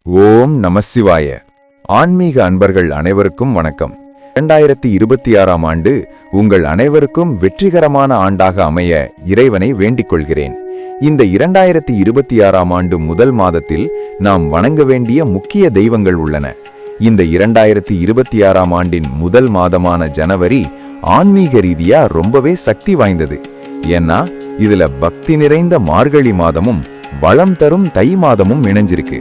ஓம் நமசிவாய. ஆன்மீக அன்பர்கள் அனைவருக்கும் வணக்கம். 2026ஆம் ஆண்டு உங்கள் அனைவருக்கும் வெற்றிகரமான ஆண்டாக அமைய இறைவனை வேண்டிக் கொள்கிறேன். இந்த 2026ஆம் ஆண்டு முதல் மாதத்தில் நாம் வணங்க வேண்டிய முக்கிய தெய்வங்கள் உள்ளன. இந்த 2026ஆம் ஆண்டின் முதல் மாதமான ஜனவரி ஆன்மீக ரீதியா ரொம்பவே சக்தி வாய்ந்தது. ஏன்னா இதுல பக்தி நிறைந்த மார்கழி மாதமும் வளம் தரும் தை மாதமும் இணைஞ்சிருக்கு.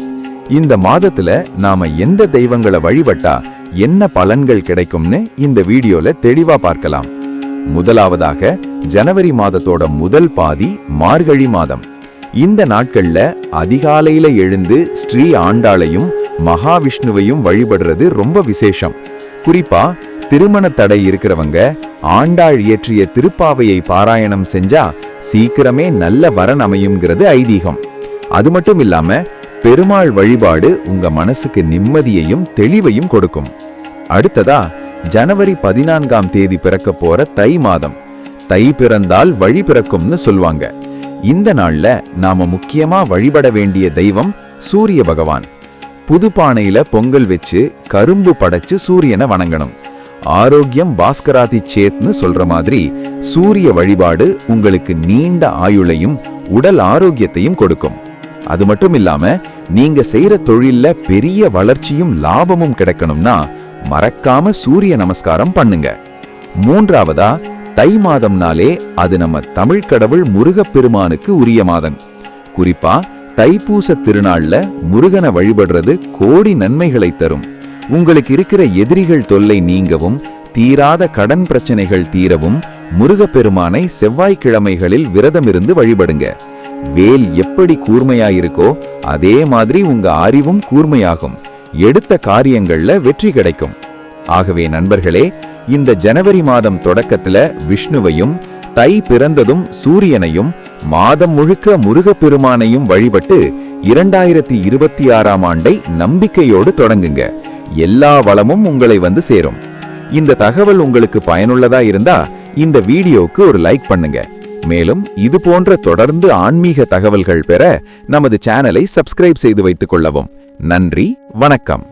இந்த மாதத்துல நாம எந்த தெய்வங்களை வழிபட்டா என்ன பலன்கள் கிடைக்கும்னு இந்த வீடியோல தெளிவா பார்க்கலாம். முதலாவதாக ஜனவரி மாதத்தோட முதல் பாதி மார்கழி மாதம். இந்த நாட்கள்ல அதிகாலையில எழுந்து ஸ்ரீ ஆண்டாளையும் மகாவிஷ்ணுவையும் வழிபடுறது ரொம்ப விசேஷம். குறிப்பா திருமண தடை இருக்கிறவங்க ஆண்டாள் இயற்றிய திருப்பாவையை பாராயணம் செஞ்சா சீக்கிரமே நல்ல வரன் அமையுங்கிறது ஐதீகம். அது மட்டும் இல்லாம பெருமாள் வழிபாடு உங்க மனசுக்கு நிம்மதியையும் தெளிவையும் கொடுக்கும். அடுத்ததா ஜனவரி 14ஆம் தேதி பிறக்க போற தை மாதம். தை பிறந்தால் வழி பிறக்கும்னு சொல்வாங்க. இந்த நாள்ல நாம முக்கியமா வழிபட வேண்டிய தெய்வம் சூரிய பகவான். புது பானையில பொங்கல் வச்சு கரும்பு படைச்சு சூரியனை வணங்கணும். ஆரோக்கியம் பாஸ்கராதி சேத்னு சொல்ற மாதிரி சூரிய வழிபாடு உங்களுக்கு நீண்ட ஆயுளையும் உடல் ஆரோக்கியத்தையும் கொடுக்கும். அது மட்டும் இல்லாம நீங்க செய்யற தொழில்ல பெரிய வளர்ச்சியும் லாபமும் கிடைக்கணும்னா மறக்காம சூரிய நமஸ்காரம் பண்ணுங்க. மூன்றாவதா தை மாதம்னாலே அது நம்ம தமிழ் கடவுள் முருகப்பெருமானுக்கு உரிய மாதம். குறிப்பா தைப்பூச திருநாள்ல முருகனை வழிபடுறது கோடி நன்மைகளை தரும். உங்களுக்கு இருக்கிற எதிரிகள் தொல்லை நீங்கவும் தீராத கடன் பிரச்சனைகள் தீரவும் முருகப்பெருமானை செவ்வாய்க்கிழமைகளில் விரதமிருந்து வழிபடுங்க. வேல் எப்படி கூர்மையாயிருக்கோ அதே மாதிரி உங்க அறிவும் கூர்மையாகும். எடுத்த காரியங்கள்ல வெற்றி கிடைக்கும். ஆகவே நண்பர்களே, இந்த ஜனவரி மாதம் தொடக்கத்துல விஷ்ணுவையும் தை பிறந்ததும் சூரியனையும் மாதம் முழுக்க முருகப்பெருமானையும் வழிபட்டு 2026ஆம் ஆண்டை நம்பிக்கையோடு தொடங்குங்க. எல்லா வளமும் உங்களை வந்து சேரும். இந்த தகவல் உங்களுக்கு பயனுள்ளதா இருந்தா இந்த வீடியோவுக்கு ஒரு லைக் பண்ணுங்க. மேலும் இது போன்ற தொடர்ந்து ஆன்மீக தகவல்கள் பெற நமது சேனலை சப்ஸ்கிரைப் செய்து வைத்துக் கொள்ளவும். நன்றி, வணக்கம்.